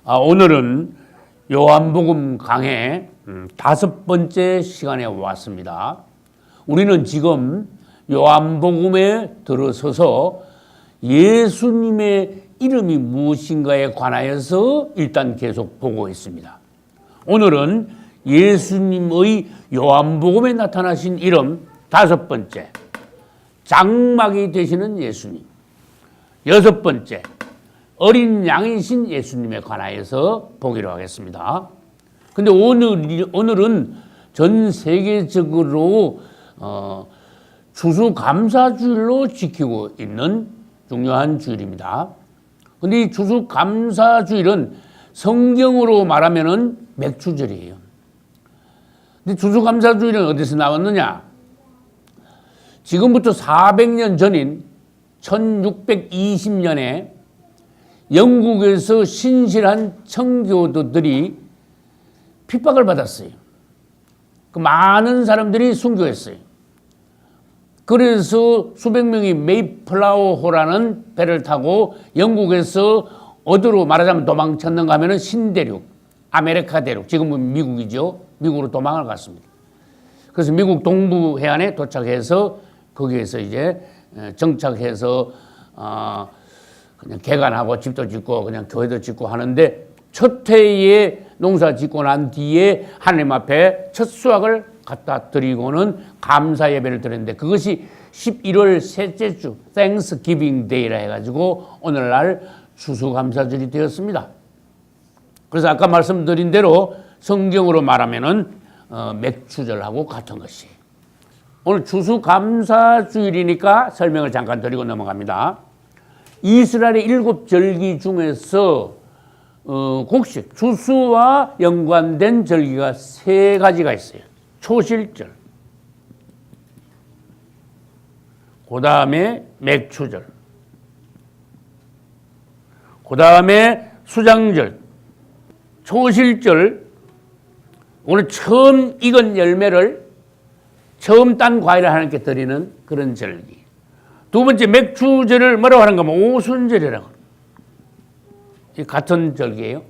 오늘은 요한복음 강해 5번째 시간에 왔습니다. 우리는 지금 요한복음에 들어서서 예수님의 이름이 무엇인가에 관하여서 일단 계속 보고 있습니다. 오늘은 예수님의 요한복음에 나타나신 이름 5번째, 장막이 되시는 예수님. 6번째, 어린 양이신 예수님에 관하여서 보기로 하겠습니다. 근데 오늘은 전 세계적으로 추수감사주일로 지키고 있는 중요한 주일입니다. 근데 이 추수감사주일은 성경으로 말하면은 맥추절이에요. 근데 추수감사주일은 어디서 나왔느냐? 지금부터 400년 전인 1620년에 영국에서 신실한 청교도들이 핍박을 받았어요. 그 많은 사람들이 순교했어요. 그래서 수백 명이 메이플라워호라는 배를 타고 영국에서 어디로 말하자면 도망쳤는가 하면은 신대륙, 아메리카 대륙, 지금은 미국이죠. 미국으로 도망을 갔습니다. 그래서 미국 동부 해안에 도착해서 거기에서 이제 정착해서 그냥 개간하고 집도 짓고 그냥 교회도 짓고 하는데 첫 해에 농사 짓고 난 뒤에 하나님 앞에 첫 수확을 갖다 드리고는 감사 예배를 드렸는데 그것이 11월 셋째 주 Thanksgiving Day라 해가지고 오늘날 추수감사절이 되었습니다. 그래서 아까 말씀드린 대로 성경으로 말하면은 맥추절하고 같은 것이. 오늘 추수감사주일이니까 설명을 잠깐 드리고 넘어갑니다. 이스라엘의 7절기 중에서 곡식, 추수와 연관된 절기가 3가지가 있어요. 초실절, 그 다음에 맥추절, 그 다음에 수장절. 초실절, 오늘 처음 익은 열매를 처음 딴 과일을 하나님께 드리는 그런 절기. 두 번째 맥추절을 뭐라고 하는가 하면 오순절이라고. 이 같은 절기예요.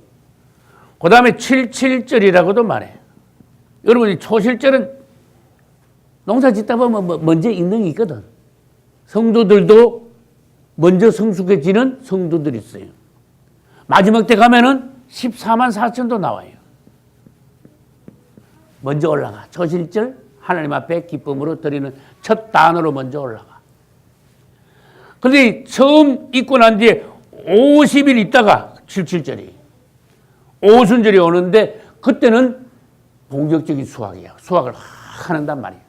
그 다음에 77절이라고도 말해요. 여러분, 초실절은 농사 짓다 보면 먼저 익는 게 있거든. 성도들도 먼저 성숙해지는 성도들이 있어요. 마지막 때 가면은 14만 4천도 나와요. 먼저 올라가. 초실절 하나님 앞에 기쁨으로 드리는 첫 단어로 먼저 올라가. 그런데 처음 입고 난 뒤에 50일 있다가 77절이 오순절이 오는데 그때는 본격적인 수확이야. 수확을 하는단 말이에요.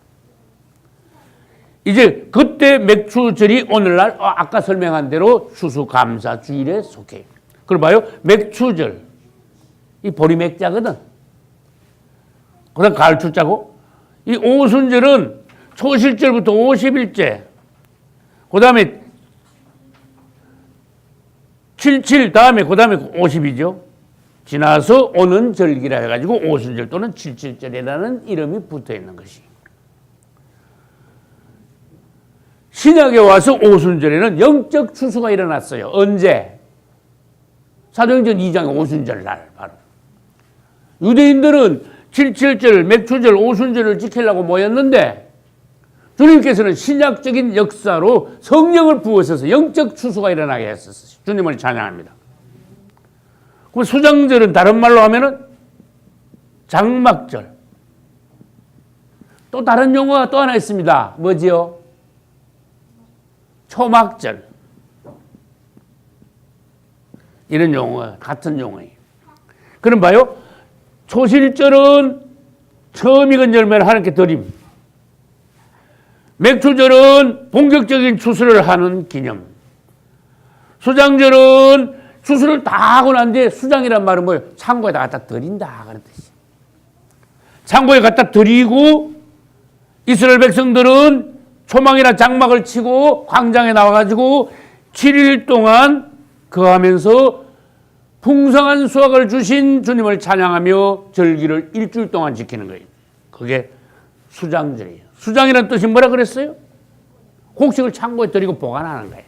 이제 그때 맥추절이 오늘날 아까 설명한 대로 추수감사주일에 속해요. 그걸 봐요. 맥추절. 이 보리맥자거든. 그 다음 가을추자고. 이 오순절은 초실절부터 50일째. 그 다음에 77 다음에 그 다음에 50이죠. 지나서 오는 절기라 해가지고 오순절 또는 77절이라는 이름이 붙어 있는 것이. 신약에 와서 오순절에는 영적 추수가 일어났어요. 언제? 사도행전 2장 오순절 날 바로. 유대인들은 77절, 맥추절, 오순절을 지키려고 모였는데 주님께서는 신약적인 역사로 성령을 부으셔서 영적 추수가 일어나게 했었어요. 주님을 찬양합니다. 그럼 수장절은 다른 말로 하면은 장막절. 또 다른 용어가 또 하나 있습니다. 뭐지요? 초막절. 이런 용어, 같은 용어예요. 그럼 봐요. 초실절은 처음 익은 열매를 하나님께 드림. 맥추절은 본격적인 추수를 하는 기념. 수장절은 추수를 다 하고 난 뒤에 수장이란 말은 뭐예요? 창고에다 갖다 드린다 그런 뜻이에요. 창고에 갖다 드리고 이스라엘 백성들은 초막이나 장막을 치고 광장에 나와가지고 7일 동안 거하면서 풍성한 수확을 주신 주님을 찬양하며 절기를 일주일 동안 지키는 거예요. 그게 수장절이에요. 수장이라는 뜻이 뭐라 그랬어요? 곡식을 창고에 드리고 보관하는 거예요.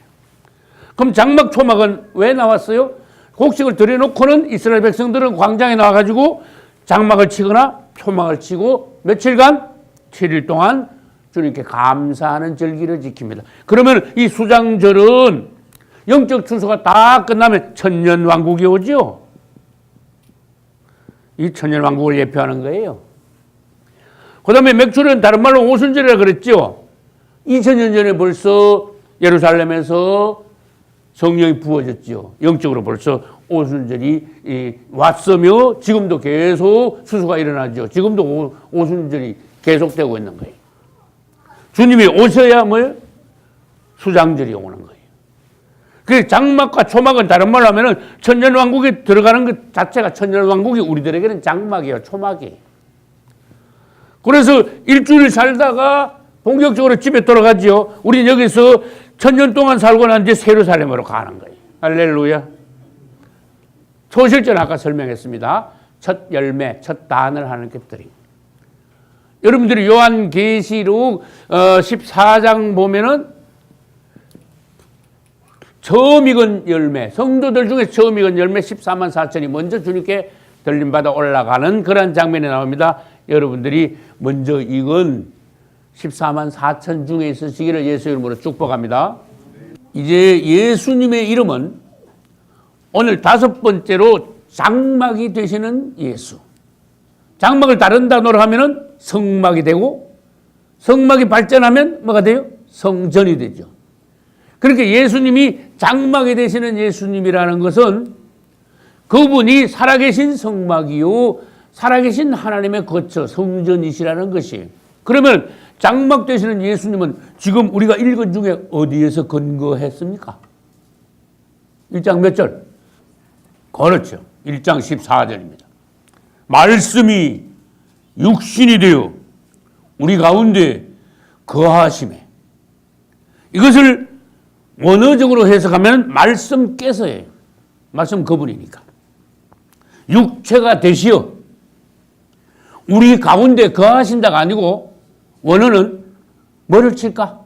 그럼 장막 초막은 왜 나왔어요? 곡식을 들여놓고는 이스라엘 백성들은 광장에 나와가지고 장막을 치거나 초막을 치고 며칠간 7일 동안 주님께 감사하는 절기를 지킵니다. 그러면 이 수장절은 영적 추수가 다 끝나면 천년왕국이 오죠. 이 천년왕국을 예표하는 거예요. 그 다음에 맥주는 다른 말로 오순절이라 그랬죠. 2000년 전에 벌써 예루살렘에서 성령이 부어졌죠. 영적으로 벌써 오순절이 왔으며 지금도 계속 수수가 일어나죠. 지금도 오순절이 계속되고 있는 거예요. 주님이 오셔야 뭐예요? 수장절이 오는 거예요. 그 장막과 초막은 다른 말로 하면은 천년왕국에 들어가는 것 자체가 천년왕국이 우리들에게는 장막이에요. 초막이에요. 그래서 일주일 살다가 본격적으로 집에 돌아가지요. 우리는 여기서 천년 동안 살고 난 뒤에 예루살렘으로 가는 거예요. 할렐루야. 초실전 아까 설명했습니다. 첫 열매, 첫 단을 하나님께 드린. 여러분들이 요한계시록 14장 보면은 처음 익은 열매, 성도들 중에 처음 익은 열매 14만 4천이 먼저 주님께 들림받아 올라가는 그런 장면이 나옵니다. 여러분들이 먼저 익은 14만 4천 중에 있으시기를 예수 이름으로 축복합니다. 이제 예수님의 이름은 오늘 5번째로 장막이 되시는 예수. 장막을 다른 단어로 하면은 성막이 되고, 성막이 발전하면 뭐가 돼요? 성전이 되죠. 그렇게 예수님이 장막이 되시는 예수님이라는 것은 그분이 살아계신 성막이요, 살아계신 하나님의 거처, 성전이시라는 것이에요. 그러면 장막 되시는 예수님은 지금 우리가 읽은 중에 어디에서 근거했습니까? 1장 몇 절? 그렇죠. 1장 14절입니다. 말씀이 육신이 되어 우리 가운데 거하심에. 이것을 원어적으로 해석하면 말씀께서예요. 말씀 그분이니까. 육체가 되시어 우리 가운데 거하신다가 아니고 원어는 뭐를 칠까?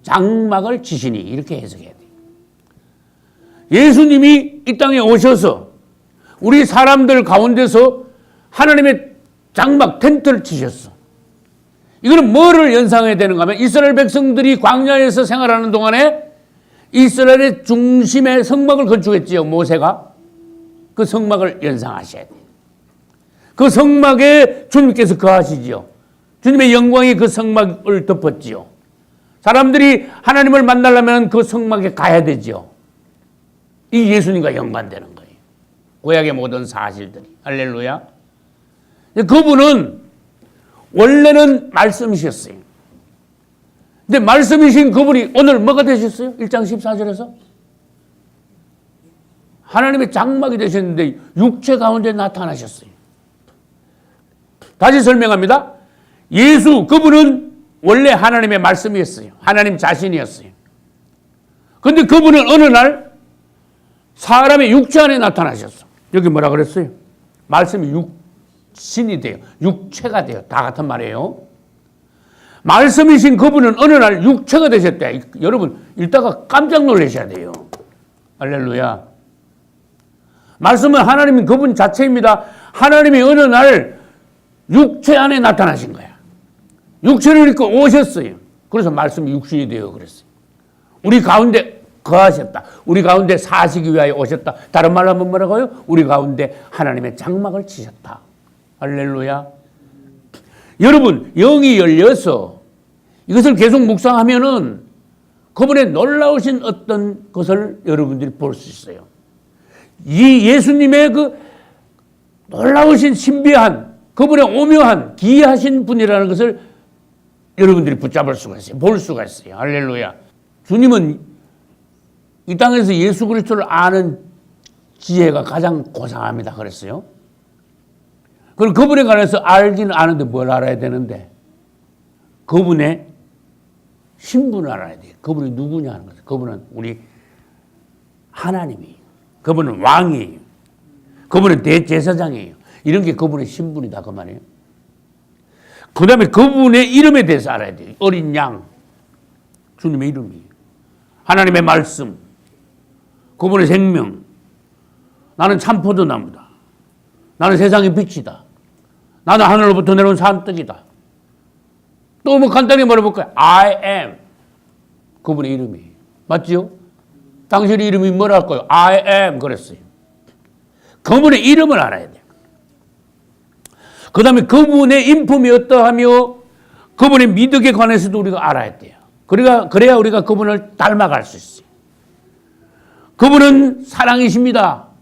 장막을 치시니 이렇게 해석해야 돼요. 예수님이 이 땅에 오셔서 우리 사람들 가운데서 하나님의 장막 텐트를 치셨어. 이거는 뭐를 연상해야 되는가 하면 이스라엘 백성들이 광야에서 생활하는 동안에 이스라엘의 중심에 성막을 건축했지요. 모세가. 그 성막을 연상하셔야 돼요. 그 성막에 주님께서 거하시지요. 주님의 영광이 그 성막을 덮었지요. 사람들이 하나님을 만나려면 그 성막에 가야 되죠. 이 예수님과 연관되는 거예요. 구약의 모든 사실들이. 할렐루야. 그분은 원래는 말씀이셨어요. 근데 말씀이신 그분이 오늘 뭐가 되셨어요? 1장 14절에서? 하나님의 장막이 되셨는데 육체 가운데 나타나셨어요. 다시 설명합니다. 예수, 그분은 원래 하나님의 말씀이었어요. 하나님 자신이었어요. 그런데 그분은 어느 날 사람의 육체 안에 나타나셨어. 여기 뭐라 그랬어요? 말씀이 육신이 돼요. 육체가 돼요. 다 같은 말이에요. 말씀이신 그분은 어느 날 육체가 되셨대. 여러분 읽다가 깜짝 놀라셔야 돼요. 할렐루야. 말씀은 하나님인 그분 자체입니다. 하나님이 어느 날 육체 안에 나타나신 거야. 육체를 입고 오셨어요. 그래서 말씀이 육신이 되어 그랬어요. 우리 가운데 거하셨다. 우리 가운데 사시기 위하여 오셨다. 다른 말로 하면 뭐라고요? 우리 가운데 하나님의 장막을 치셨다. 할렐루야. 여러분 영이 열려서 이것을 계속 묵상하면은 그분의 놀라우신 어떤 것을 여러분들이 볼 수 있어요. 이 예수님의 그 놀라우신 신비한 그분의 오묘한 기이하신 분이라는 것을 여러분들이 붙잡을 수가 있어요. 볼 수가 있어요. 할렐루야. 주님은 이 땅에서 예수 그리스도를 아는 지혜가 가장 고상합니다. 그랬어요. 그럼 그분에 관해서 알기는 아는데 뭘 알아야 되는데 그분의 신분을 알아야 돼요. 그분이 누구냐 하는 거죠. 그분은 우리 하나님이에요. 그분은 왕이에요. 그분은 대제사장이에요. 이런 게 그분의 신분이다 그 말이에요. 그 다음에 그분의 이름에 대해서 알아야 돼요. 어린 양, 주님의 이름이에요. 하나님의 말씀, 그분의 생명, 나는 참포도나무다. 나는 세상의 빛이다. 나는 하늘로부터 내려온 산떡이다. 또 뭐 간단히 말해볼까요? I am. 그분의 이름이. 맞지요? 당신의 이름이 뭐랄까요? I am 그랬어요. 그분의 이름을 알아야 돼요. 그 다음에 그분의 인품이 어떠하며 그분의 미덕에 관해서도 우리가 알아야 돼요. 그래야 우리가 그분을 닮아갈 수 있어요. 그분은 사랑이십니다.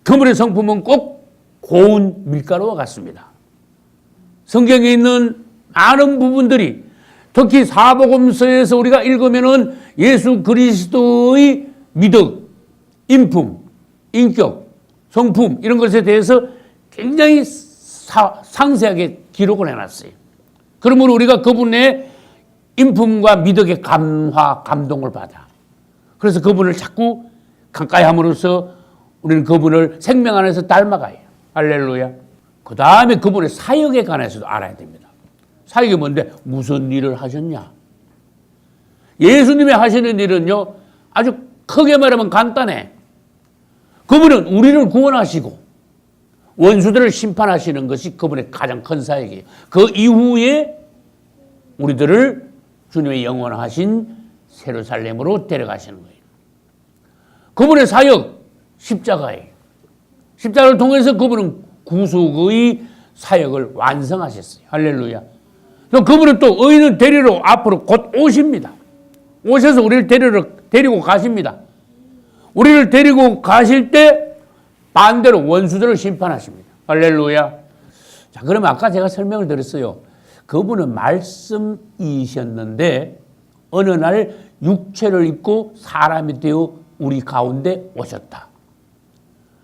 그분의 성품은 꼭 고운 밀가루와 같습니다. 성경에 있는 많은 부분들이 특히 사복음서에서 우리가 읽으면은 예수 그리스도의 미덕, 인품, 인격, 성품 이런 것에 대해서 굉장히 상세하게 기록을 해놨어요. 그러므로 우리가 그분의 인품과 미덕의 감동을 받아. 그래서 그분을 자꾸 가까이 함으로써 우리는 그분을 생명 안에서 닮아가요. 할렐루야. 그 다음에 그분의 사역에 관해서도 알아야 됩니다. 사역이 뭔데? 무슨 일을 하셨냐? 예수님이 하시는 일은요, 아주 크게 말하면 간단해. 그분은 우리를 구원하시고 원수들을 심판하시는 것이 그분의 가장 큰 사역이에요. 그 이후에 우리들을 주님의 영원하신 예루살렘으로 데려가시는 거예요. 그분의 사역, 십자가예요. 십자가를 통해서 그분은 구속의 사역을 완성하셨어요. 할렐루야. 그분은 또 의인을 데리러 앞으로 곧 오십니다. 오셔서 우리를 데리고 가십니다. 우리를 데리고 가실 때 반대로 원수들을 심판하십니다. 할렐루야. 자, 그러면 아까 제가 설명을 드렸어요. 그분은 말씀이셨는데 어느 날 육체를 입고 사람이 되어 우리 가운데 오셨다.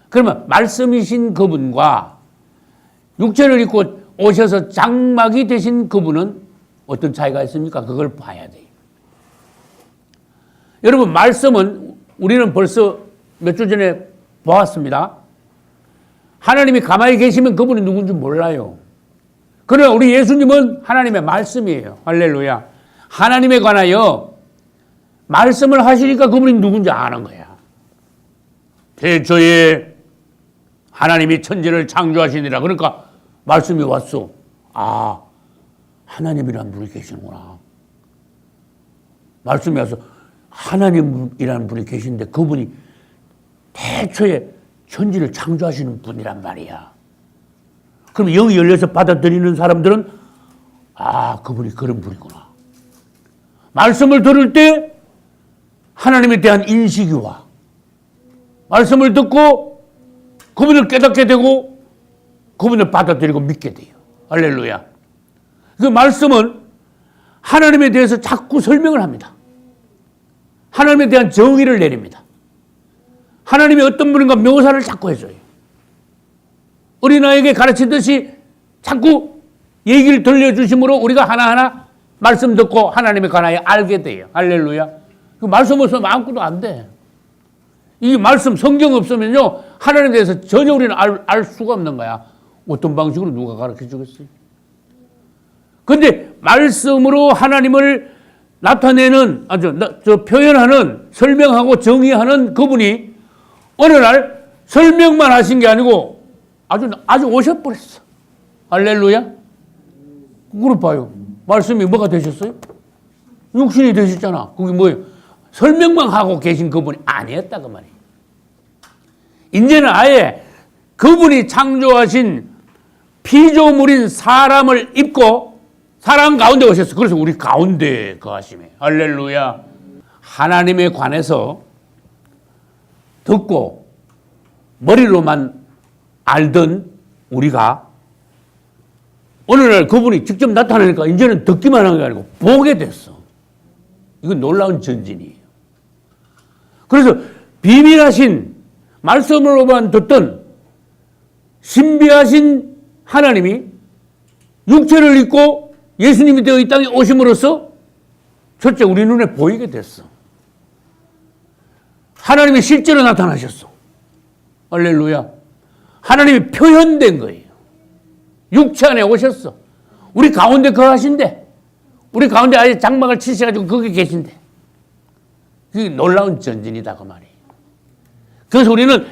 그러면 말씀이신 그분과 육체를 입고 오셔서 장막이 되신 그분은 어떤 차이가 있습니까? 그걸 봐야 돼요. 여러분, 말씀은 우리는 벌써 몇 주 전에 보았습니다. 하나님이 가만히 계시면 그분이 누군지 몰라요. 그러나 우리 예수님은 하나님의 말씀이에요. 할렐루야. 하나님에 관하여 말씀을 하시니까 그분이 누군지 아는 거야. 태초에 하나님이 천지를 창조하시니라. 그러니까 말씀이 왔어. 아, 하나님이란 분이 계시는구나. 말씀이 와서 하나님이라는 분이 계신데 그분이 태초에 천지를 창조하시는 분이란 말이야. 그럼 영이 열려서 받아들이는 사람들은 아, 그분이 그런 분이구나. 말씀을 들을 때 하나님에 대한 인식이 와. 말씀을 듣고 그분을 깨닫게 되고 그분을 받아들이고 믿게 돼요. 할렐루야. 그 말씀은 하나님에 대해서 자꾸 설명을 합니다. 하나님에 대한 정의를 내립니다. 하나님이 어떤 분인가 묘사를 자꾸 해줘요. 어린아이에게 가르치듯이 자꾸 얘기를 들려주심으로 우리가 하나하나 말씀 듣고 하나님에 관하여 알게 돼요. 할렐루야. 그 말씀 없으면 아무것도 안 돼. 이 말씀, 성경 없으면요, 하나님에 대해서 전혀 우리는 알 수가 없는 거야. 어떤 방식으로 누가 가르쳐 주겠어요? 근데 말씀으로 하나님을 나타내는, 표현하는, 설명하고 정의하는 그분이 어느 날 설명만 하신 게 아니고 아주 오셔버렸어. 할렐루야. 그걸 봐요. 말씀이 뭐가 되셨어요? 육신이 되셨잖아. 그게 뭐예요? 설명만 하고 계신 그분이 아니었다 그 말이에요. 이제는 아예 그분이 창조하신 피조물인 사람을 입고 사람 가운데 오셨어. 그래서 우리 가운데 거하시네. 할렐루야. 하나님에 관해서 듣고 머리로만 알던 우리가 어느 날 그분이 직접 나타나니까 이제는 듣기만 한 게 아니고 보게 됐어. 이건 놀라운 전진이에요. 그래서 비밀하신 말씀으로만 듣던 신비하신 하나님이 육체를 입고 예수님이 되어 이 땅에 오심으로써 첫째 우리 눈에 보이게 됐어. 하나님이 실제로 나타나셨어. 할렐루야. 하나님이 표현된 거예요. 육체 안에 오셨어. 우리 가운데 거하신대. 우리 가운데 아예 장막을 치셔가지고 거기 계신대. 그게 놀라운 전진이다 그 말이에요. 그래서 우리는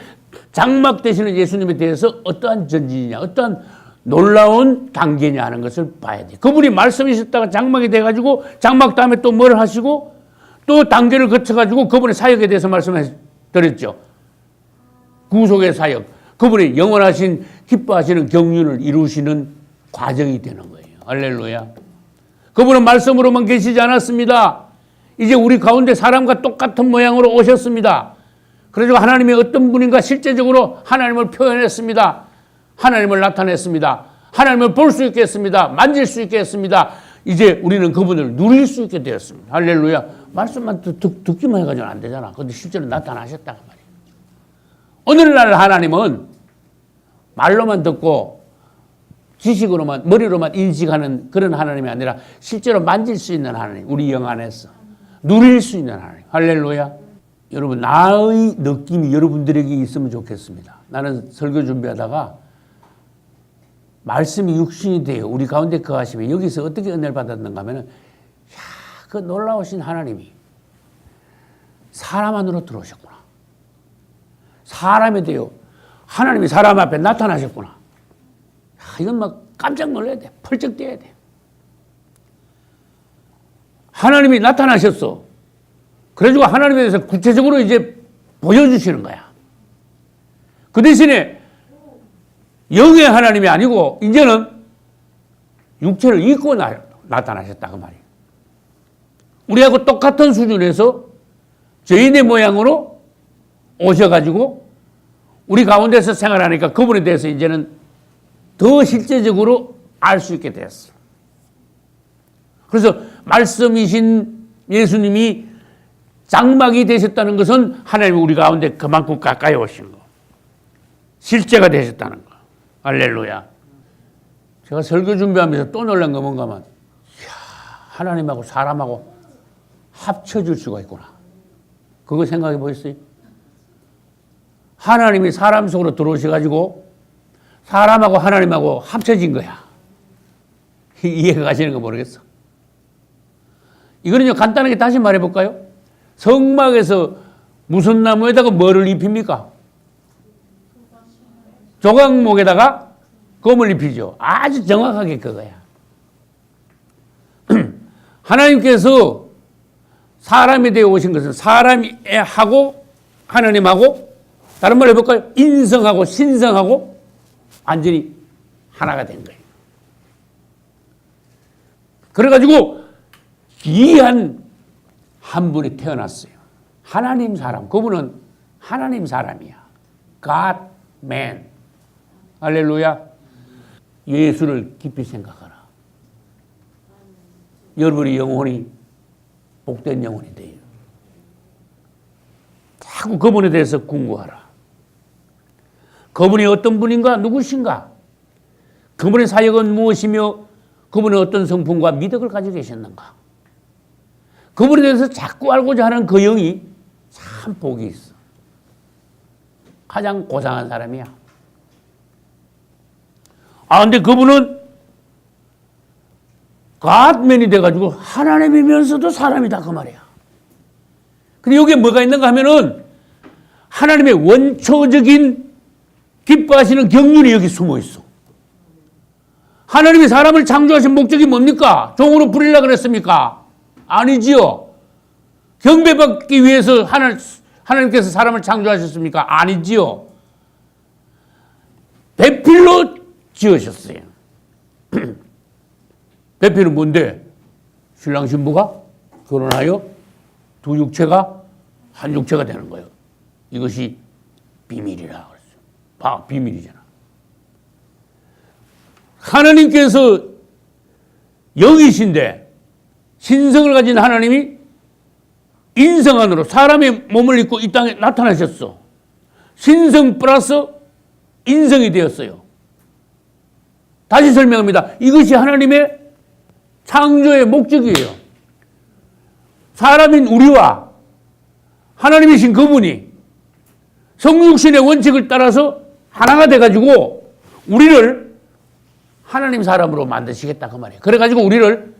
장막 되시는 예수님에 대해서 어떠한 전진이냐, 어떠한 놀라운 단계냐 하는 것을 봐야 돼. 그분이 말씀이셨다가 장막이 돼가지고 장막 다음에 또 뭘 하시고 또 단계를 거쳐가지고 그분의 사역에 대해서 말씀해 드렸죠. 구속의 사역. 그분이 영원하신 기뻐하시는 경륜을 이루시는 과정이 되는 거예요. 할렐루야. 그분은 말씀으로만 계시지 않았습니다. 이제 우리 가운데 사람과 똑같은 모양으로 오셨습니다. 그래서 하나님이 어떤 분인가 실제적으로 하나님을 표현했습니다. 하나님을 나타냈습니다. 하나님을 볼 수 있게 했습니다. 만질 수 있게 했습니다. 이제 우리는 그분을 누릴 수 있게 되었습니다. 할렐루야. 말씀만 듣기만 해가지고는 안 되잖아. 근데 실제로 나타나셨다고 말이에요. 오늘날 하나님은 말로만 듣고 지식으로만, 머리로만 인식하는 그런 하나님이 아니라 실제로 만질 수 있는 하나님, 우리 영 안에서 누릴 수 있는 하나님. 할렐루야. 여러분, 나의 느낌이 여러분들에게 있으면 좋겠습니다. 나는 설교 준비하다가 말씀이 육신이 돼요. 우리 가운데 거하시면 여기서 어떻게 은혜를 받았는가 하면은, 그 놀라우신 하나님이 사람 안으로 들어오셨구나. 사람이 되어 하나님이 사람 앞에 나타나셨구나. 이건 막 깜짝 놀라야 돼. 펄쩍 뛰어야 돼. 하나님이 나타나셨어. 그래가지고 하나님에 대해서 구체적으로 이제 보여주시는 거야. 그 대신에 영의 하나님이 아니고 이제는 육체를 입고 나타나셨다 그 말이에요. 우리하고 똑같은 수준에서 죄인의 모양으로 오셔가지고 우리 가운데서 생활하니까 그분에 대해서 이제는 더 실제적으로 알 수 있게 되었어. 그래서 말씀이신 예수님이 장막이 되셨다는 것은 하나님이 우리 가운데 그만큼 가까이 오신 거. 실제가 되셨다는 거. 할렐루야. 제가 설교 준비하면서 또 놀란 거 뭔가 하면, 하나님하고 사람하고 합쳐질 수가 있구나. 그거 생각해 보셨어요? 하나님이 사람 속으로 들어오셔가지고 사람하고 하나님하고 합쳐진 거야. 이해가 가시는 거 모르겠어. 이거는요, 간단하게 다시 말해 볼까요? 성막에서 무슨 나무에다가 뭐를 입힙니까? 조각목에다가 검을 입히죠. 아주 정확하게 그거야. 하나님께서 사람이 되어 오신 것은 사람하고 하나님하고 다른 말로 해볼까요? 인성하고 신성하고 완전히 하나가 된 거예요. 그래가지고 귀한 한 분이 태어났어요. 하나님 사람. 그분은 하나님 사람이야. God man. 할렐루야. 예수를 깊이 생각하라. 여러분의 영혼이 복된 영혼이 돼요. 자꾸 그분에 대해서 궁구하라. 그분이 어떤 분인가? 누구신가? 그분의 사역은 무엇이며 그분은 어떤 성품과 미덕을 가지고 계셨는가? 그분에 대해서 자꾸 알고자 하는 그 영이 참 복이 있어. 가장 고상한 사람이야. 근데 그분은 갓맨이 돼가지고 하나님이면서도 사람이다 그 말이야. 근데 여기에 뭐가 있는가 하면은 하나님의 원초적인 기뻐하시는 경륜이 여기 숨어 있어. 하나님이 사람을 창조하신 목적이 뭡니까? 종으로 부리려고 그랬습니까? 아니지요. 경배받기 위해서 하나님께서 사람을 창조하셨습니까? 아니지요. 배필로 지으셨어요. 배필은 뭔데? 신랑 신부가 결혼하여 두 육체가 한 육체가 되는 거예요. 이것이 비밀이라 그랬어요. 비밀이잖아. 하나님께서 영이신데 신성을 가진 하나님이 인성 안으로 사람의 몸을 입고 이 땅에 나타나셨어. 신성 플러스 인성이 되었어요. 다시 설명합니다. 이것이 하나님의 창조의 목적이에요. 사람인 우리와 하나님이신 그분이 성육신의 원칙을 따라서 하나가 돼가지고 우리를 하나님 사람으로 만드시겠다 그 말이에요. 그래가지고 우리를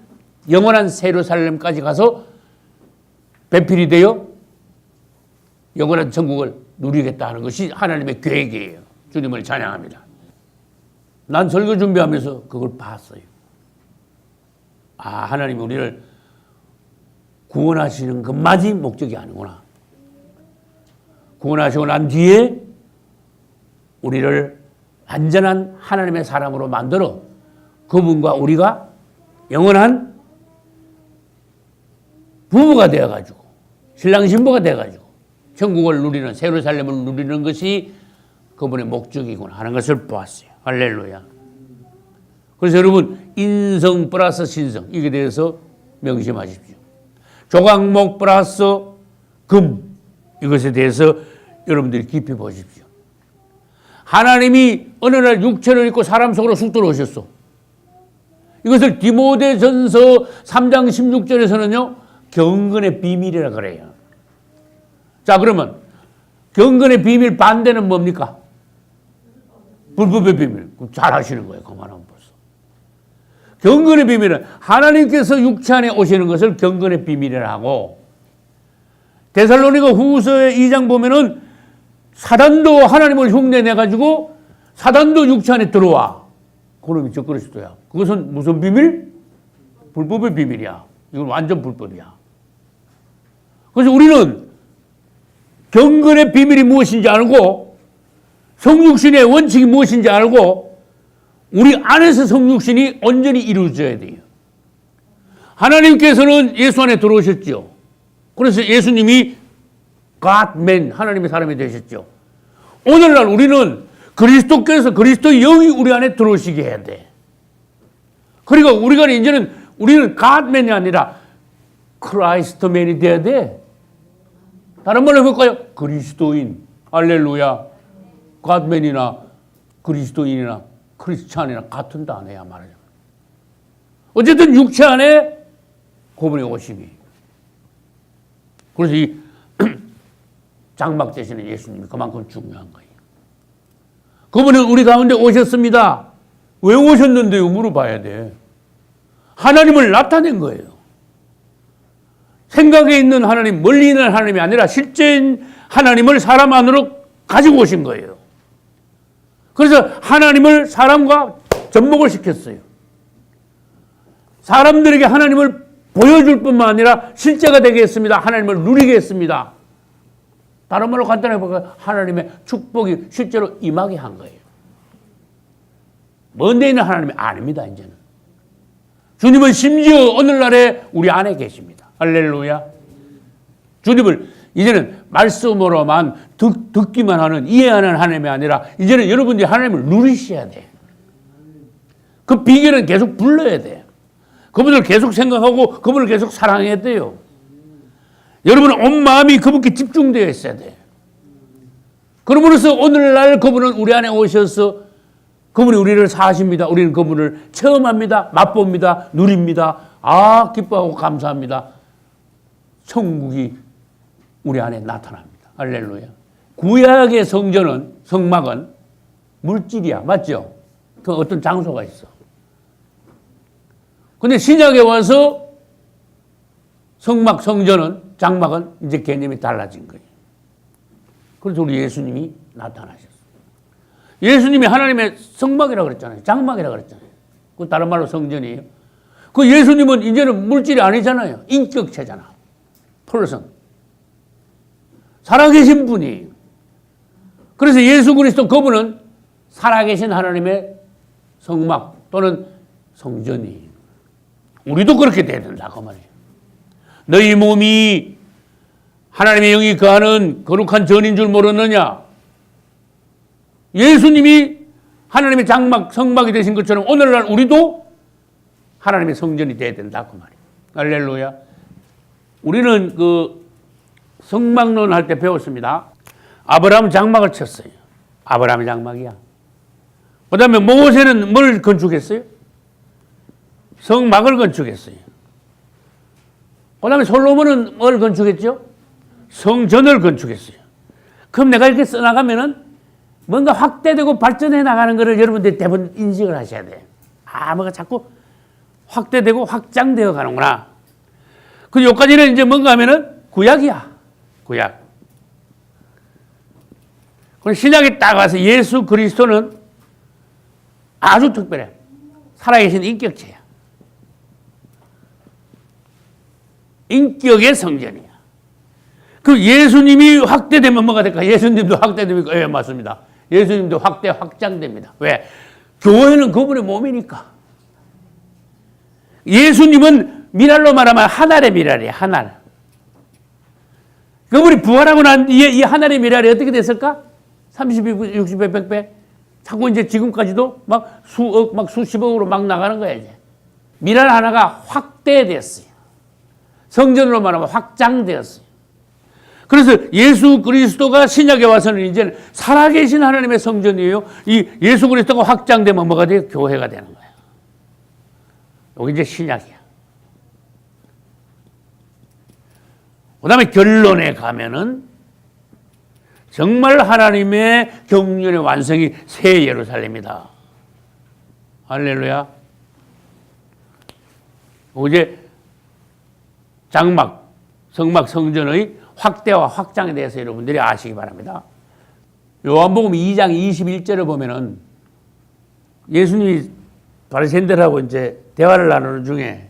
영원한 예루살렘까지 가서 배필이 되어 영원한 천국을 누리겠다 하는 것이 하나님의 계획이에요. 주님을 찬양합니다. 난 설교 준비하면서 그걸 봤어요. 아, 하나님이 우리를 구원하시는 것만이 목적이 아니구나. 구원하시고 난 뒤에 우리를 완전한 하나님의 사람으로 만들어 그분과 우리가 영원한 부부가 되어가지고 신랑 신부가 되어가지고 천국을 누리는, 예루살렘을 누리는 것이 그분의 목적이구나 하는 것을 보았어요. 할렐루야. 그래서 여러분, 인성 플러스 신성, 이게 대해서 명심하십시오. 조각목 플러스 금, 이것에 대해서 여러분들이 깊이 보십시오. 하나님이 어느 날 육체를 입고 사람 속으로 쑥 들어오셨어. 이것을 디모데전서 3장 16절에서는요, 경건의 비밀이라 그래요. 자, 그러면 경건의 비밀 반대는 뭡니까? 불법의 비밀. 잘 하시는 거예요. 그만하면 벌써. 경건의 비밀은 하나님께서 육체 안에 오시는 것을 경건의 비밀이라 하고, 데살로니가 후서의 2장 보면은 사단도 하나님을 흉내내가지고 사단도 육체 안에 들어와. 그놈이 적그리스도야. 그것은 무슨 비밀? 불법의 비밀이야. 이건 완전 불법이야. 그래서 우리는 경건의 비밀이 무엇인지 알고, 성육신의 원칙이 무엇인지 알고, 우리 안에서 성육신이 온전히 이루어져야 돼요. 하나님께서는 예수 안에 들어오셨죠. 그래서 예수님이 God-man, 하나님의 사람이 되셨죠. 오늘날 우리는 그리스도께서, 그리스도의 영이 우리 안에 들어오시게 해야 돼. 그러니까 우리는 God-man이 아니라 크라이스트맨이 돼야 돼. 다른 말로 해볼까요? 그리스도인. 할렐루야. God-man이나 그리스도인이나 크리스찬이나 같은 단어야 말이야. 어쨌든 육체 안에 그분의 오심이. 그래서 이 장막 되시는 예수님이 그만큼 중요한 거예요. 그분은 우리 가운데 오셨습니다. 왜 오셨는데요? 물어봐야 돼. 하나님을 나타낸 거예요. 생각에 있는 하나님, 멀리 있는 하나님이 아니라 실제인 하나님을 사람 안으로 가지고 오신 거예요. 그래서 하나님을 사람과 접목을 시켰어요. 사람들에게 하나님을 보여줄 뿐만 아니라 실제가 되게 했습니다. 하나님을 누리게 했습니다. 다른 말로 간단하게 보면 하나님의 축복이 실제로 임하게 한 거예요. 먼 데 있는 하나님이 아닙니다, 이제는. 주님은 심지어 오늘날에 우리 안에 계십니다. 할렐루야. 주님을 이제는 말씀으로만 듣기만 하는, 이해하는 하나님이 아니라 이제는 여러분들이 하나님을 누리셔야 돼. 그 비결은 계속 불러야 돼. 그분을 계속 생각하고 그분을 계속 사랑해야 돼요. 여러분은 온 마음이 그분께 집중되어 있어야 돼. 그러므로서 오늘날 그분은 우리 안에 오셔서 그분이 우리를 사십니다. 우리는 그분을 체험합니다. 맛봅니다. 누립니다. 아, 기뻐하고 감사합니다. 천국이 우리 안에 나타납니다. 할렐루야. 구약의 성전은, 성막은 물질이야. 맞죠? 그 어떤 장소가 있어. 근데 신약에 와서 성막, 성전은, 장막은 이제 개념이 달라진 거예요. 그래서 우리 예수님이 나타나셨어요. 예수님이 하나님의 성막이라고 그랬잖아요. 장막이라고 그랬잖아요. 그 다른 말로 성전이에요. 그 예수님은 이제는 물질이 아니잖아요. 인격체잖아. 펄선. 살아계신 분이에요. 그래서 예수 그리스도 그분은 살아계신 하나님의 성막 또는 성전이에요. 우리도 그렇게 돼야 된다 그 말이에요. 너희 몸이 하나님의 영이 거하는 거룩한 전인 줄 모르느냐? 예수님이 하나님의 장막, 성막이 되신 것처럼 오늘날 우리도 하나님의 성전이 돼야 된다 그 말이에요. 할렐루야. 우리는 그 성막론 할 때 배웠습니다. 아브라함 장막을 쳤어요. 아브라함의 장막이야. 그 다음에 모세는 뭘 건축했어요? 성막을 건축했어요. 그 다음에 솔로몬은 뭘 건축했죠? 성전을 건축했어요. 그럼 내가 이렇게 써나가면은 뭔가 확대되고 발전해 나가는 것을 여러분들이 대부분 인식을 하셔야 돼요. 아, 뭐가 자꾸 확대되고 확장되어 가는구나. 그 여기까지는 이제 뭔가 하면은 구약이야. 구약. 그럼 신약에 딱 와서 예수 그리스도는 아주 특별해. 살아계신 인격체야. 인격의 성전이야. 그 예수님이 확대되면 뭐가 될까? 예수님도 확대됩니까? 예, 맞습니다. 예수님도 확장됩니다. 왜? 교회는 그분의 몸이니까. 예수님은 미랄로 말하면 하늘의 미랄이에요. 하늘. 그분이 부활하고 난 뒤에 이 하늘의 미랄이 어떻게 됐을까? 30배, 60배, 100배. 자꾸 이제 지금까지도 막 수억, 막 수십억으로 막 나가는 거야, 이제. 미랄 하나가 확대됐어요. 성전으로 말하면 확장되었어요. 그래서 예수 그리스도가 신약에 와서는 이제 살아계신 하나님의 성전이에요. 이 예수 그리스도가 확장되면 뭐가 돼요? 교회가 되는 거예요. 여기 이제 신약이야. 그 다음에 결론에 가면은 정말 하나님의 경륜의 완성이 새 예루살렘이다. 할렐루야. 이제 장막, 성막, 성전의 확대와 확장에 대해서 여러분들이 아시기 바랍니다. 요한복음 2장 21절을 보면은 예수님이 바리새인들하고 이제 대화를 나누는 중에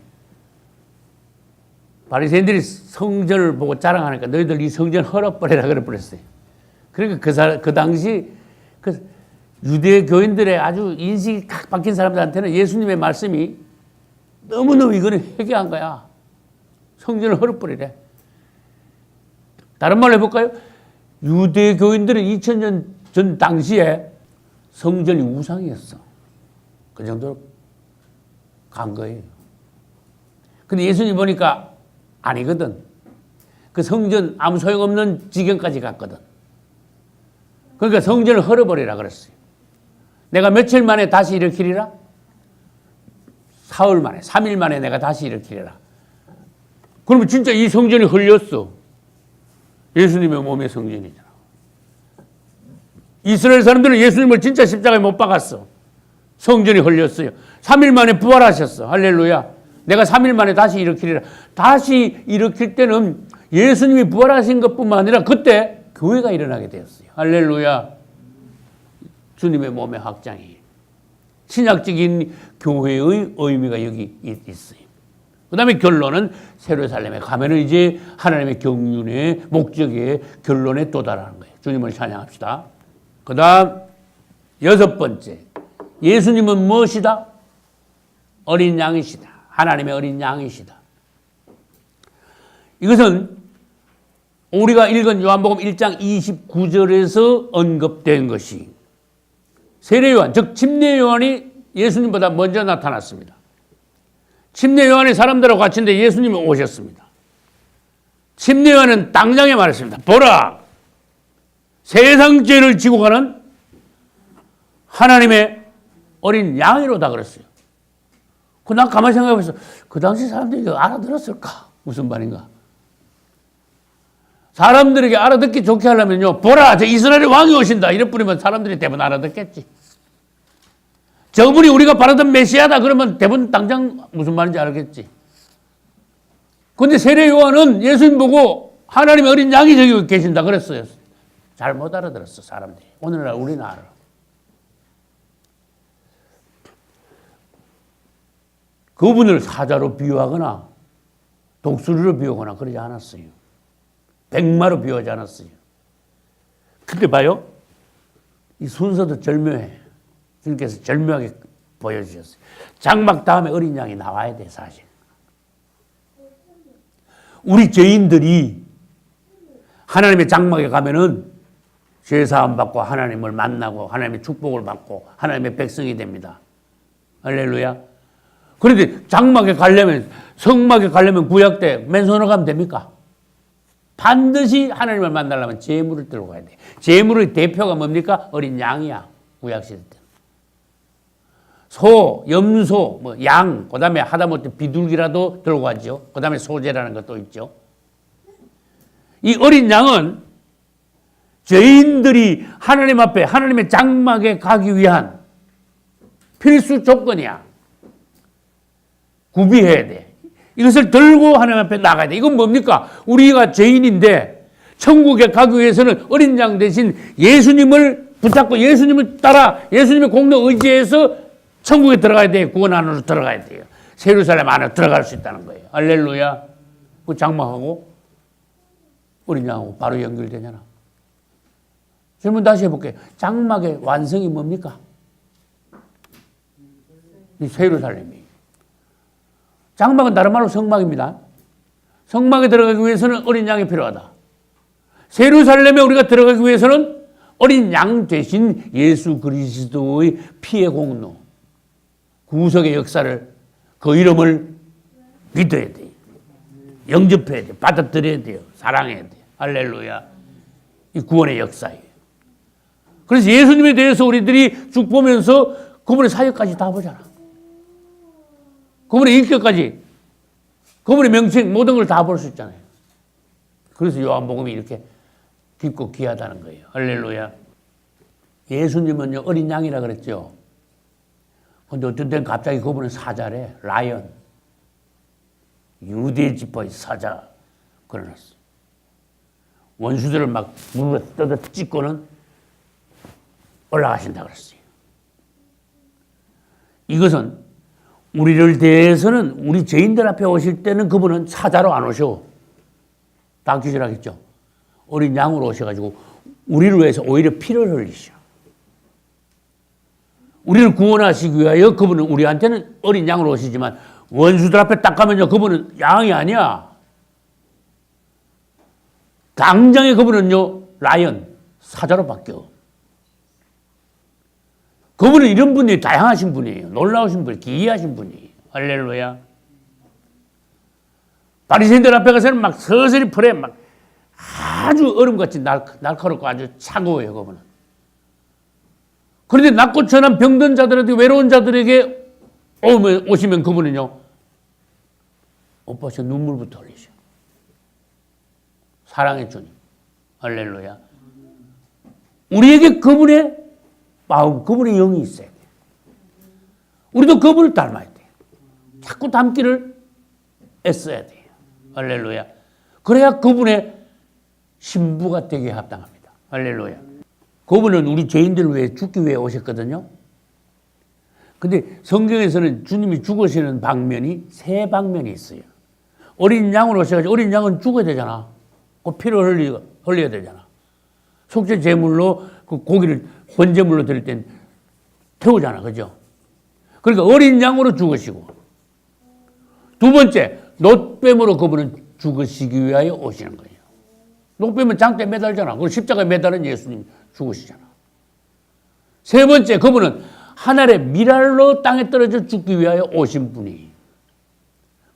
바리새인들이 성전을 보고 자랑하니까 너희들 이 성전 헐어버리라 그래 버렸어요. 그러니까 그 당시 그 유대 교인들의 아주 인식이 각 바뀐 사람들한테는 예수님의 말씀이 너무너무 이거는 회개한 거야. 성전을 헐어버리래. 다른 말로 해볼까요? 유대 교인들은 2000년 전 당시에 성전이 우상이었어. 그 정도로 간 거예요. 근데 예수님 보니까 아니거든. 그 성전 아무 소용없는 지경까지 갔거든. 그러니까 성전을 헐어버리라 그랬어요. 내가 며칠 만에 다시 일으키리라? 사흘 만에, 3일 만에 내가 다시 일으키리라. 그러면 진짜 이 성전이 헐렸어. 예수님의 몸의 성전이잖아. 이스라엘 사람들은 예수님을 진짜 십자가에 못 박았어. 성전이 헐렸어요. 3일 만에 부활하셨어. 할렐루야. 내가 3일 만에 다시 일으키리라. 다시 일으킬 때는 예수님이 부활하신 것뿐만 아니라 그때 교회가 일어나게 되었어요. 할렐루야. 주님의 몸의 확장이. 신약적인 교회의 의미가 여기 있어요. 그 다음에 결론은 예루살렘에 가면은 이제 하나님의 경륜의 목적의 결론에 도달하는 거예요. 주님을 찬양합시다. 그 다음 6번째. 예수님은 무엇이다? 어린 양이시다. 하나님의 어린 양이시다. 이것은 우리가 읽은 요한복음 1장 29절에서 언급된 것이 세례 요한, 즉 침례 요한이 예수님보다 먼저 나타났습니다. 침례 요한이 사람들하고 같이인데 예수님이 오셨습니다. 침례 요한은 당장에 말했습니다. 보라! 세상 죄를 지고 가는 하나님의 어린 양이로다 그랬어요. 난 가만히 생각해보면서 그 당시 사람들이 이거 알아들었을까? 무슨 말인가? 사람들에게 알아듣기 좋게 하려면요. 보라! 저 이스라엘의 왕이 오신다. 이래 뿌리면 사람들이 대부분 알아듣겠지. 저분이 우리가 바라던 메시아다. 그러면 대부분 당장 무슨 말인지 알겠지. 그런데 세례 요한은 예수님 보고 하나님의 어린 양이 저기 계신다 그랬어요. 잘 못 알아들었어 사람들이. 오늘날 우리는 알아. 그분을 사자로 비유하거나 독수리로 비유하거나 그러지 않았어요. 백마로 비유하지 않았어요. 근데 봐요. 이 순서도 절묘해. 주님께서 절묘하게 보여주셨어요. 장막 다음에 어린 양이 나와야 돼 사실. 우리 죄인들이 하나님의 장막에 가면은 죄사함 받고 하나님을 만나고 하나님의 축복을 받고 하나님의 백성이 됩니다. 할렐루야. 그런데 장막에 가려면 성막에 가려면 구약 때 맨손으로 가면 됩니까? 반드시 하나님을 만나려면 제물을 들고 가야 돼. 제물의 대표가 뭡니까? 어린 양이야. 구약 시대 때. 소, 염소, 양, 그 다음에 하다못해 비둘기라도 들고 가죠. 그 다음에 소제라는 것도 있죠. 이 어린 양은 죄인들이 하나님 앞에 하나님의 장막에 가기 위한 필수 조건이야. 구비해야 돼. 이것을 들고 하나님 앞에 나가야 돼. 이건 뭡니까? 우리가 죄인인데 천국에 가기 위해서는 어린 양 대신 예수님을 붙잡고 예수님을 따라 예수님의 공로 의지해서 천국에 들어가야 돼요. 구원 안으로 들어가야 돼요. 예루살렘 안에 들어갈 수 있다는 거예요. 할렐루야. 그 장막하고 어린 양하고 바로 연결되잖아. 질문 다시 해볼게요. 장막의 완성이 뭡니까? 예루살렘이. 장막은 다른 말로 성막입니다. 성막에 들어가기 위해서는 어린 양이 필요하다. 예루살렘에 우리가 들어가기 위해서는 어린 양 대신 예수 그리스도의 피의 공로, 구속의 역사를, 그 이름을 믿어야 돼요. 영접해야 돼요. 받아들여야 돼요. 사랑해야 돼요. 할렐루야. 이 구원의 역사예요. 그래서 예수님에 대해서 우리들이 쭉 보면서 그분의 사역까지 다 보잖아. 그분의 인격까지, 그분의 명칭 모든 걸 다 볼 수 있잖아요. 그래서 요한복음이 이렇게 깊고 귀하다는 거예요. 할렐루야. 예수님은요 어린 양이라 그랬죠. 근데 어떤 때는 갑자기 그분은 사자래. 라이언. 유대 지파의 사자 그러놨어. 원수들을 막 물에 뜯어 찢고는 올라가신다 그랬어요. 이것은 우리를 대해서는 우리 죄인들 앞에 오실 때는 그분은 사자로 안 오셔. 다 기절하겠죠. 어린 양으로 오셔가지고 우리를 위해서 오히려 피를 흘리셔. 우리를 구원하시기 위하여 그분은 우리한테는 어린 양으로 오시지만 원수들 앞에 딱 가면요 그분은 양이 아니야. 당장에 그분은요 라이언, 사자로 바뀌어. 그분은 이런 분이 다양하신 분이에요. 놀라우신 분이에요. 기이하신 분이에요. 할렐루야. 바리새인들 앞에 가서는 막 서서히 풀에 막 아주 얼음같이 날카롭고 아주 차가워요, 그분은. 그런데 낮고 천한 병든 자들한테 외로운 자들에게 오시면 그분은요, 오빠서 눈물부터 흘리셔. 사랑의 주님. 할렐루야. 우리에게 그분의 마음, 그분의 영이 있어야 돼. 우리도 그분을 닮아야 돼. 자꾸 닮기를 애써야 돼요. 할렐루야. 그래야 그분의 신부가 되기에 합당합니다. 할렐루야. 그분은 우리 죄인들을 위해 죽기 위해 오셨거든요. 근데 성경에서는 주님이 죽으시는 방면이 세 방면이 있어요. 어린 양으로 오셔가지고 어린 양은 죽어야 되잖아. 그 피를 흘려야 되잖아. 속죄 제물로 그 고기를 번제물로 드릴 땐 태우잖아. 그죠? 그러니까 어린 양으로 죽으시고 두 번째 놋뱀으로 그분은 죽으시기 위하여 오시는 거예요. 놋뱀은 장대에 매달잖아. 그리고 십자가에 매달은 예수님 죽으시잖아. 세 번째 그분은 하늘의 미랄로 땅에 떨어져 죽기 위하여 오신 분이.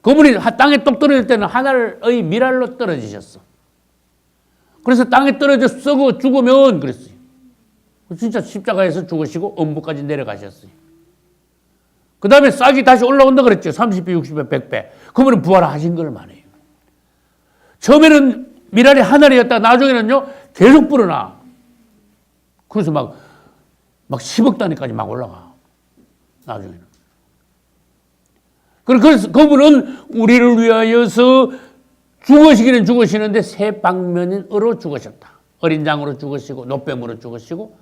그분이 땅에 똑 떨어질 때는 하늘의 미랄로 떨어지셨어. 그래서 땅에 떨어져 썩어 죽으면 그랬어요. 진짜 십자가에서 죽으시고 엄부까지 내려가셨어요. 그 다음에 싹이 다시 올라온다 그랬죠. 30배, 60배, 100배. 그분은 부활하신 걸 말해요. 처음에는 미랄이 하늘이었다. 나중에는요 계속 불어나. 그래서 막 10억 단위까지 막 올라가. 나중에는. 그래서 그분은 우리를 위하여서 죽으시기는 죽으시는데 세 방면으로 죽으셨다. 어린 양으로 죽으시고 놋뱀으로 죽으시고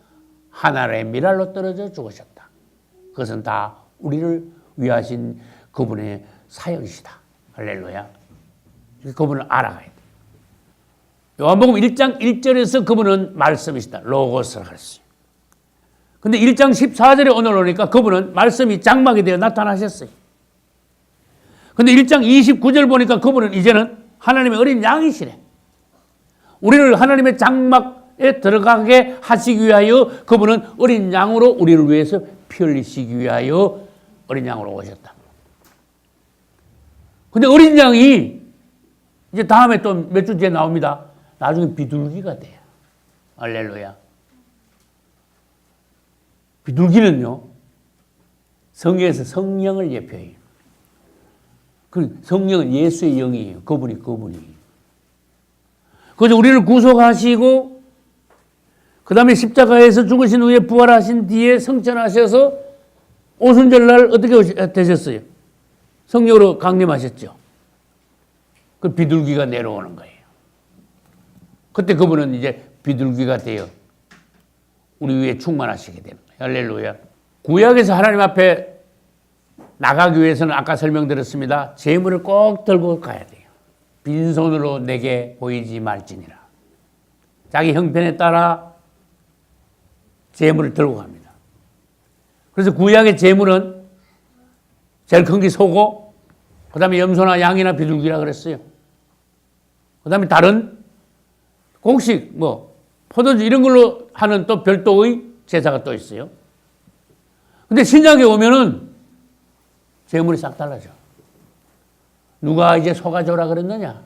하늘의 미랄로 떨어져 죽으셨다. 그것은 다 우리를 위하신 그분의 사역이시다. 할렐루야. 그분을 알아가야 돼. 요한복음 1장 1절에서 그분은 말씀이시다. 로고스라 그랬어요. 근데 1장 14절에 오늘 오니까 그분은 말씀이 장막이 되어 나타나셨어요. 근데 1장 29절 보니까 그분은 이제는 하나님의 어린 양이시래. 우리를 하나님의 장막에 들어가게 하시기 위하여 그분은 어린 양으로 우리를 위해서 피 흘리시기 위하여 어린 양으로 오셨다. 근데 어린 양이 이제 다음에 또 몇 주 뒤에 나옵니다. 나중에 비둘기가 돼요. 할렐루야. 비둘기는요, 성경에서 성령을 예표해요. 그 성령은 예수의 영이에요. 그분이. 그래서 우리를 구속하시고, 그 다음에 십자가에서 죽으신 후에 부활하신 뒤에 성천하셔서 오순절날 어떻게 되셨어요? 성령으로 강림하셨죠. 그 비둘기가 내려오는 거예요. 그때 그분은 이제 비둘기가 되어 우리 위에 충만하시게 되는 거예요. 할렐루야. 구약에서 하나님 앞에 나가기 위해서는 아까 설명드렸습니다. 재물을 꼭 들고 가야 돼요. 빈손으로 내게 보이지 말지니라. 자기 형편에 따라 재물을 들고 갑니다. 그래서 구약의 재물은 제일 큰 게 소고, 그 다음에 염소나 양이나 비둘기라 그랬어요. 그 다음에 다른 곡식, 포도주 이런 걸로 하는 또 별도의 제사가 또 있어요. 근데 신약에 오면은 재물이 싹 달라져. 누가 이제 소가 줘라 그랬느냐?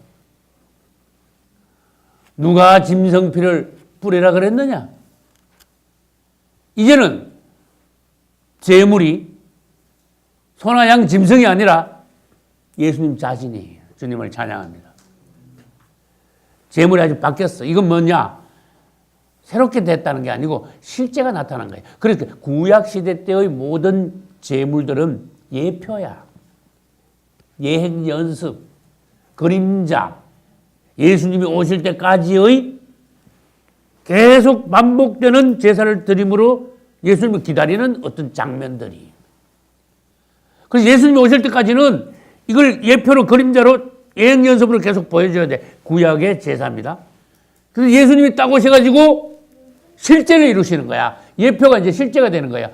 누가 짐승피를 뿌리라 그랬느냐? 이제는 재물이 소나 양 짐승이 아니라 예수님 자신이에요. 주님을 찬양합니다. 재물이 아주 바뀌었어. 이건 뭐냐? 새롭게 됐다는 게 아니고 실제가 나타난 거예요. 그러니까 구약시대 때의 모든 재물들은 예표야. 예행 연습, 그림자, 예수님이 오실 때까지의 계속 반복되는 제사를 드림으로 예수님을 기다리는 어떤 장면들이. 그래서 예수님이 오실 때까지는 이걸 예표로 그림자로 예행 연습으로 계속 보여줘야 돼. 구약의 제사입니다. 그래서 예수님이 딱 오셔가지고 실제를 이루시는 거야. 예표가 이제 실제가 되는 거야.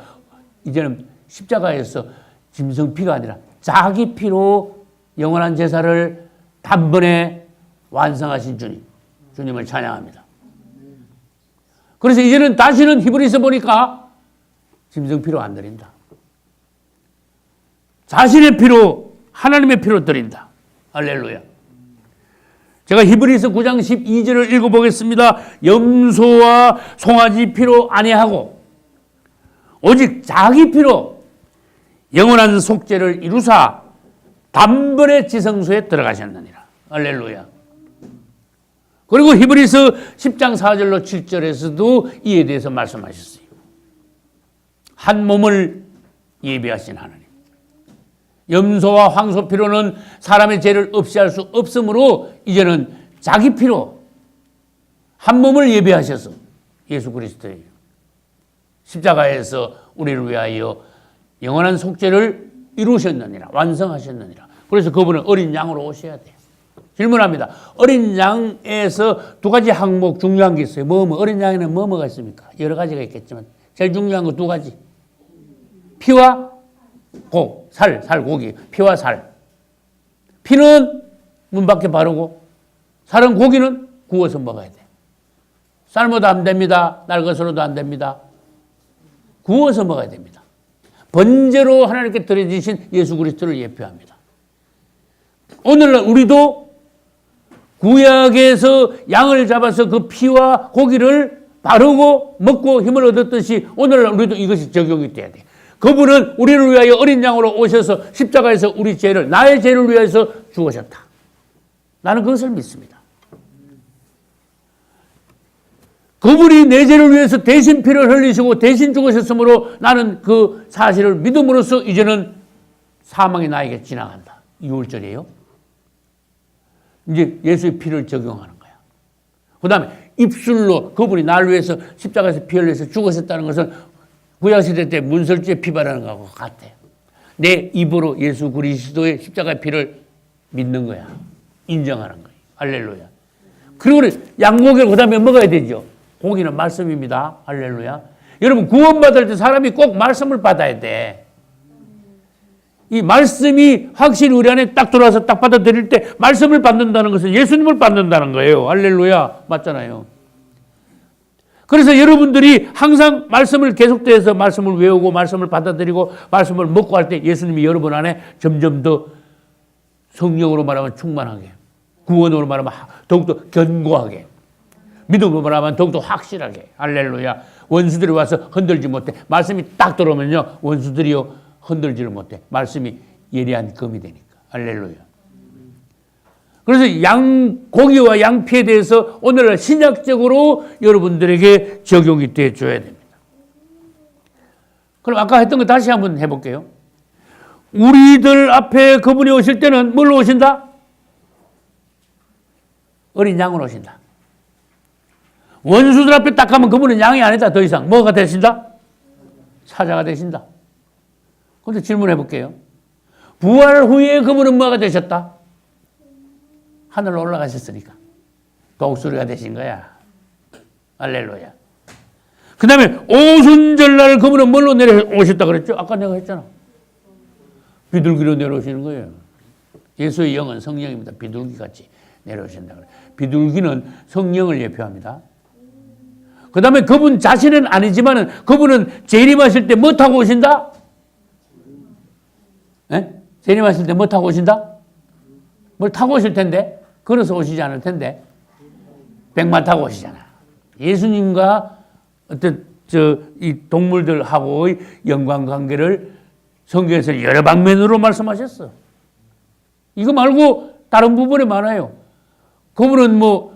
이제는 십자가에서 짐승 피가 아니라 자기 피로 영원한 제사를 단번에 완성하신 주님. 주님을 찬양합니다. 그래서 이제는 다시는 히브리서 보니까 짐승 피로 안 드린다. 자신의 피로, 하나님의 피로 드린다. 할렐루야. 제가 히브리서 9장 12절을 읽어보겠습니다. 염소와 송아지 피로 아니하고 오직 자기 피로 영원한 속죄를 이루사 단번에 지성소에 들어가셨느니라. 할렐루야. 그리고 히브리서 10장 4절로 7절에서도 이에 대해서 말씀하셨어요. 한 몸을 예비하신 하나님. 염소와 황소 피로는 사람의 죄를 없이 할 수 없으므로 이제는 자기 피로 한 몸을 예비하셔서 예수 그리스도의 십자가에서 우리를 위하여 영원한 속죄를 이루셨느니라. 완성하셨느니라. 그래서 그분은 어린 양으로 오셔야 돼요. 질문합니다. 어린 양에서 두 가지 항목 중요한 게 있어요. 어린 양에는 뭐가 있습니까? 여러 가지가 있겠지만 제일 중요한 거 두 가지. 피와 살, 고기. 피와 살. 피는 문 밖에 바르고 살은 고기는 구워서 먹어야 돼. 삶아도 안 됩니다. 날것으로도 안 됩니다. 구워서 먹어야 됩니다. 번제로 하나님께 드려주신 예수 그리스도를 예표합니다. 오늘날 우리도 구약에서 양을 잡아서 그 피와 고기를 바르고 먹고 힘을 얻었듯이 오늘날 우리도 이것이 적용이 돼야 돼. 그분은 우리를 위하여 어린 양으로 오셔서 십자가에서 우리 죄를, 나의 죄를 위해서 죽으셨다. 나는 그것을 믿습니다. 그분이 내 죄를 위해서 대신 피를 흘리시고 대신 죽으셨으므로 나는 그 사실을 믿음으로써 이제는 사망이 나에게 지나간다. 6월절이에요. 이제 예수의 피를 적용하는 거야. 그 다음에 입술로 그분이 나를 위해서 십자가에서 피 흘려서 죽으셨다는 것은 구약시대 때 문설주에 피 바르는 거하고 같아요. 내 입으로 예수 그리스도의 십자가의 피를 믿는 거야. 인정하는 거예요. 할렐루야. 그리고 양고기를 그 다음에 먹어야 되죠. 고기는 말씀입니다. 할렐루야. 여러분 구원받을 때 사람이 꼭 말씀을 받아야 돼. 이 말씀이 확실히 우리 안에 딱 들어와서 딱 받아들일 때 말씀을 받는다는 것은 예수님을 받는다는 거예요. 할렐루야. 맞잖아요. 그래서 여러분들이 항상 말씀을 계속돼서 말씀을 외우고 말씀을 받아들이고 말씀을 먹고 할 때 예수님이 여러분 안에 점점 더 성령으로 말하면 충만하게, 구원으로 말하면 더욱더 견고하게, 믿음으로 말하면 더욱더 확실하게. 할렐루야. 원수들이 와서 흔들지 못해. 말씀이 딱 들어오면요 원수들이요 흔들지를 못해. 말씀이 예리한 검이 되니까. 할렐루야. 그래서 고기와 양피에 대해서 오늘날 신약적으로 여러분들에게 적용이 되어줘야 됩니다. 그럼 아까 했던 거 다시 한번 해볼게요. 우리들 앞에 그분이 오실 때는 뭘로 오신다? 어린 양으로 오신다. 원수들 앞에 딱 가면 그분은 양이 아니다. 더 이상. 뭐가 되신다? 사자가 되신다. 그런데 질문해 볼게요. 부활 후에 그분은 뭐가 되셨다? 하늘로 올라가셨으니까. 독수리가 되신 거야. 할렐루야. 그 다음에 오순절날 그분은 뭘로 내려오셨다 그랬죠? 아까 내가 했잖아. 비둘기로 내려오시는 거예요. 예수의 영은 성령입니다. 비둘기같이 내려오신다 그래요. 비둘기는 성령을 예표합니다. 그 다음에 그분 자신은 아니지만은 그분은 재림하실 때 뭐 타고 오신다? 예? 재림하실 때 뭐 타고 오신다? 뭘 타고 오실 텐데? 걸어서 오시지 않을 텐데. 백마 타고 오시잖아. 예수님과 어떤 이 동물들하고의 영광 관계를 성경에서 여러 방면으로 말씀하셨어. 이거 말고 다른 부분에 많아요. 그분은 뭐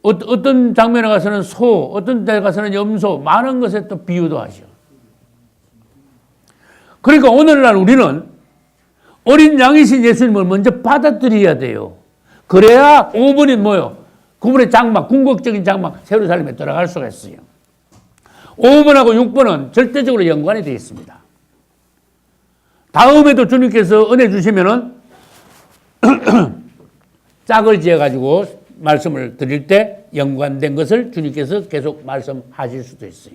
어떤 장면에 가서는 소, 어떤 데 가서는 염소, 많은 것에 또 비유도 하셔. 그러니까 오늘날 우리는 어린 양이신 예수님을 먼저 받아들여야 돼요. 그래야 5번이 뭐요? 그분의 장막, 궁극적인 장막, 예루살렘에 들어갈 수가 있어요. 5번하고 6번은 절대적으로 연관이 되어 있습니다. 다음에도 주님께서 은혜 주시면은 짝을 지어가지고 말씀을 드릴 때 연관된 것을 주님께서 계속 말씀하실 수도 있어요.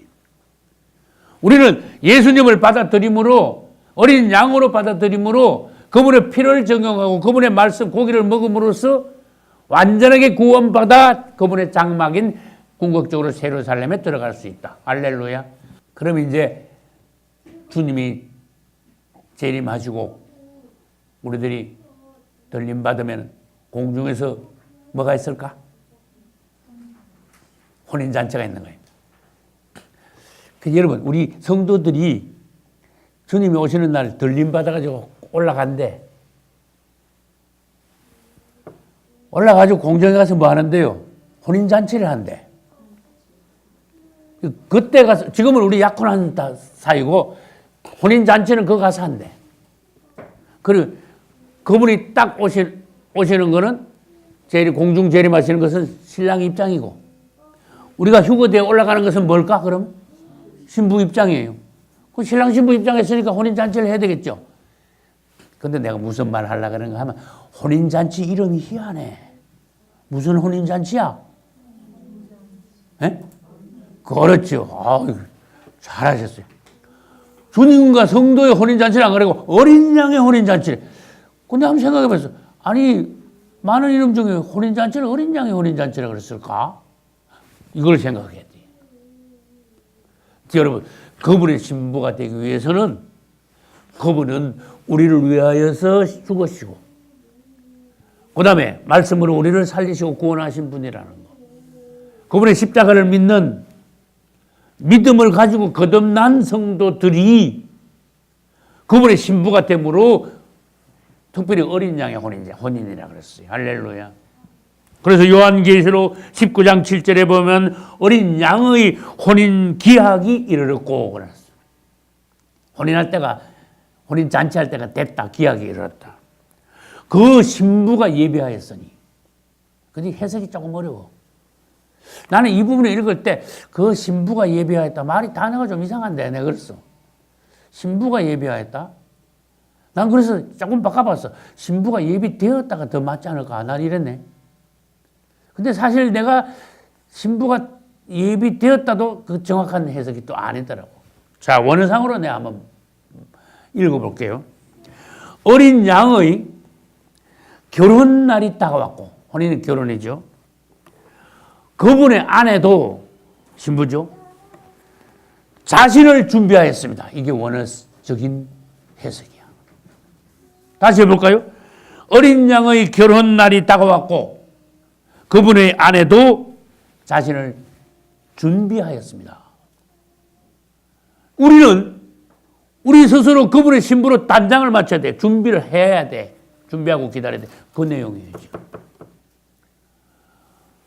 우리는 예수님을 받아들임으로, 어린 양으로 받아들임으로 그분의 피를 적용하고 그분의 말씀, 고기를 먹음으로써 완전하게 구원받아 그분의 장막인 궁극적으로 예루살렘에 들어갈 수 있다. 할렐루야. 그럼 이제 주님이 재림하시고 우리들이 들림받으면 공중에서 뭐가 있을까? 혼인잔치가 있는 거예요. 여러분, 우리 성도들이 주님이 오시는 날 들림받아가지고 올라간대. 올라가지고 공중에 가서 뭐 하는데요? 혼인잔치를 한대. 그때 가서, 지금은 우리 약혼한 사이고, 혼인잔치는 그거 가서 한대. 그리고 그분이 딱 오시는 거는, 공중 재림하시는 것은 신랑 입장이고, 우리가 휴거대에 올라가는 것은 뭘까, 그럼? 신부 입장이에요. 그 신랑 신부 입장에 있으니까 혼인잔치를 해야 되겠죠. 근데 내가 무슨 말 하려고 그러는가 하면, 혼인잔치 이름이 희한해. 무슨 혼인잔치야? 에? 그렇죠. 아유, 잘하셨어요. 주님과 성도의 혼인잔치를 안 그러고 어린 양의 혼인잔치를. 근데 한번 생각해 봤어. 아니, 많은 이름 중에 혼인잔치를 어린 양의 혼인잔치라고 그랬을까? 이걸 생각해야 돼. 여러분, 그분의 신부가 되기 위해서는 그분은 우리를 위하여서 죽으시고 그 다음에 말씀으로 우리를 살리시고 구원하신 분이라는 거. 그분의 십자가를 믿는 믿음을 가지고 거듭난 성도들이 그분의 신부가 됨으로 특별히 어린 양의 혼인이라고 그랬어요. 할렐루야. 그래서 요한계시록 19장 7절에 보면 어린 양의 혼인 기약이 이르렀고 그랬어요. 혼인할 때가, 혼인 잔치할 때가 됐다. 기약이 이르렀다. 그 신부가 예비하였으니. 근데 해석이 조금 어려워. 나는 이 부분을 읽을 때 그 신부가 예비하였다. 말이 단어가 좀 이상한데 내가 그랬어. 신부가 예비하였다? 난 그래서 조금 바꿔봤어. 신부가 예비되었다가 더 맞지 않을까? 난 이랬네. 근데 사실 내가 신부가 예비되었다도 그 정확한 해석이 또 아니더라고. 자, 원어상으로 내가 한번 읽어볼게요. 어린 양의 결혼 날이 다가왔고, 혼인은 결혼이죠. 그분의 아내도 신부죠. 자신을 준비하였습니다. 이게 원어적인 해석이야. 다시 해볼까요? 어린 양의 결혼 날이 다가왔고 그분의 아내도 자신을 준비하였습니다. 우리는 우리 스스로 그분의 신부로 단장을 맞춰야 돼. 준비를 해야 돼. 준비하고 기다려야 돼. 그 내용이에요.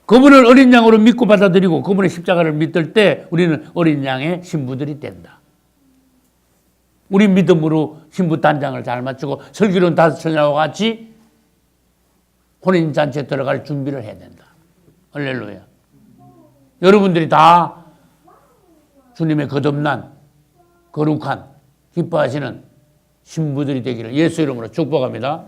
그분을 어린 양으로 믿고 받아들이고 그분의 십자가를 믿을 때 우리는 어린 양의 신부들이 된다. 우리 믿음으로 신부 단장을 잘 맞추고 슬기로운 다섯 처녀와 같이 혼인잔치에 들어갈 준비를 해야 된다. 할렐루야. 여러분들이 다 주님의 거듭난 거룩한 기뻐하시는 신부들이 되기를 예수 이름으로 축복합니다.